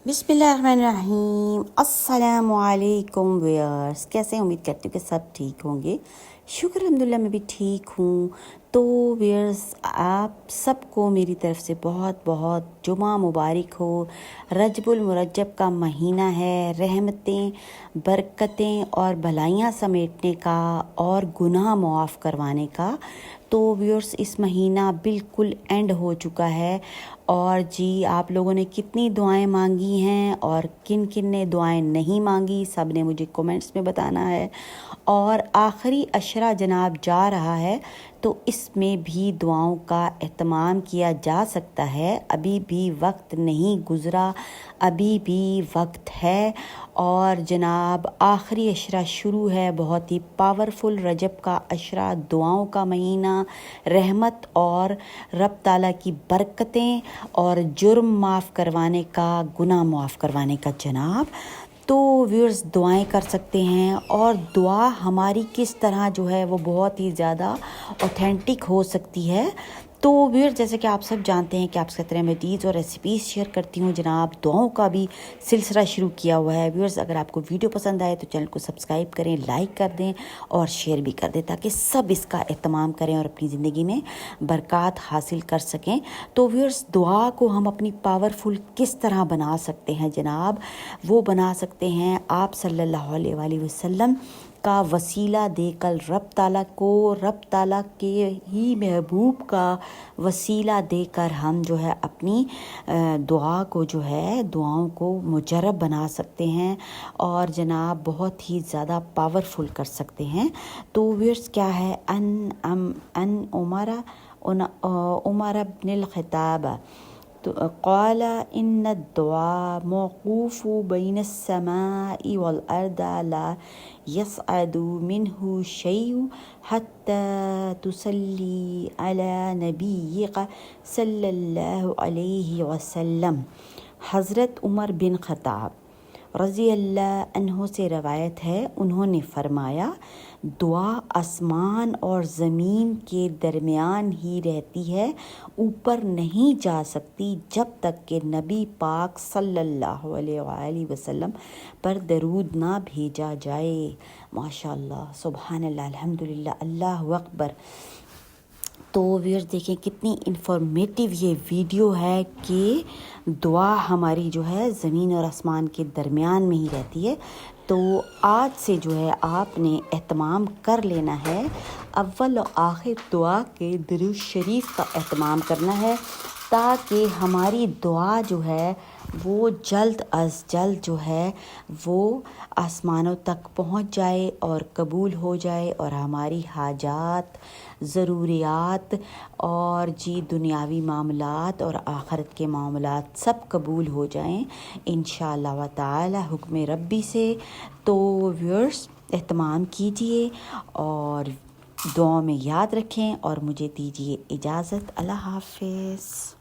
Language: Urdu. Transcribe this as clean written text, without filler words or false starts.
بسم اللہ الرحمن الرحیم۔ السلام علیکم ویئرس، کیسے ہیں؟ امید کرتی ہوں کہ سب ٹھیک ہوں گے۔ شکر الحمدللہ میں بھی ٹھیک ہوں۔ تو ویئرس، آپ سب کو میری طرف سے بہت بہت جمعہ مبارک ہو۔ رجب المرجب کا مہینہ ہے، رحمتیں، برکتیں اور بھلائیاں سمیٹنے کا اور گناہ معاف کروانے کا۔ تو ویئرس، اس مہینہ بالکل اینڈ ہو چکا ہے، اور جی آپ لوگوں نے کتنی دعائیں مانگی ہیں اور کن کن نے دعائیں نہیں مانگی، سب نے مجھے کومنٹس میں بتانا ہے۔ اور آخری عشرہ جناب جا رہا ہے، تو اس میں بھی دعاؤں کا اہتمام کیا جا سکتا ہے۔ ابھی بھی وقت نہیں گزرا، ابھی بھی وقت ہے۔ اور جناب آخری عشرہ شروع ہے، بہت ہی پاورفل رجب کا عشرہ، دعاؤں کا مہینہ، رحمت اور رب تعالیٰ کی برکتیں اور جرم معاف کروانے کا، گناہ معاف کروانے کا جناب۔ تو ویورز، دعائیں کر سکتے ہیں، اور دعا ہماری کس طرح جو ہے وہ بہت ہی زیادہ اوتھینٹک ہو سکتی ہے۔ تو ویورز، جیسے کہ آپ سب جانتے ہیں کہ آپ سے طرح مزید اور ریسیپیز شیئر کرتی ہوں جناب، دعاؤں کا بھی سلسلہ شروع کیا ہوا ہے۔ ویورز، اگر آپ کو ویڈیو پسند آئے تو چینل کو سبسکرائب کریں، لائک کر دیں اور شیئر بھی کر دیں، تاکہ سب اس کا اہتمام کریں اور اپنی زندگی میں برکات حاصل کر سکیں۔ تو ویورز، دعا کو ہم اپنی پاورفل کس طرح بنا سکتے ہیں جناب؟ وہ بنا سکتے ہیں آپ صلی اللہ علیہ وآلہ وسلم کا وسیلہ دے کر، رب تعالیٰ کو، رب تعالیٰ کے ہی محبوب کا وسیلہ دے کر ہم جو ہے اپنی دعا کو جو ہے، دعاؤں کو مجرب بنا سکتے ہیں، اور جناب بہت ہی زیادہ پاورفل کر سکتے ہیں۔ تو ویورز، کیا ہے؟ ان عمر بن الخطاب قال ان الدعاء موقوف بین السماء والارض لا يصعد منه شيء حتى تصلي على نبيك صلی اللہ علیہ وسلم۔ حضرت عمر بن خطاب رضی اللہ عنہ سے روایت ہے، انہوں نے فرمایا، دعا آسمان اور زمین کے درمیان ہی رہتی ہے، اوپر نہیں جا سکتی جب تک کہ نبی پاک صلی اللہ علیہ وآلہ وسلم پر درود نہ بھیجا جائے۔ ماشاءاللہ، سبحان اللہ، الحمدللہ، اللہ اکبر۔ تو ویئرز، دیکھیں کتنی انفارمیٹیو یہ ویڈیو ہے کہ دعا ہماری جو ہے زمین اور آسمان کے درمیان میں ہی رہتی ہے۔ تو آج سے جو ہے آپ نے اہتمام کر لینا ہے، اول و آخر دعا کے درود شریف کا اہتمام کرنا ہے، تاکہ ہماری دعا جو ہے وہ جلد از جلد جو ہے وہ آسمانوں تک پہنچ جائے اور قبول ہو جائے، اور ہماری حاجات، ضروریات اور جی دنیاوی معاملات اور آخرت کے معاملات سب قبول ہو جائیں انشاءاللہ تعالی حکم ربی سے۔ تو ویورز، اہتمام کیجئے اور دعاؤں میں یاد رکھیں، اور مجھے دیجئے اجازت۔ اللہ حافظ۔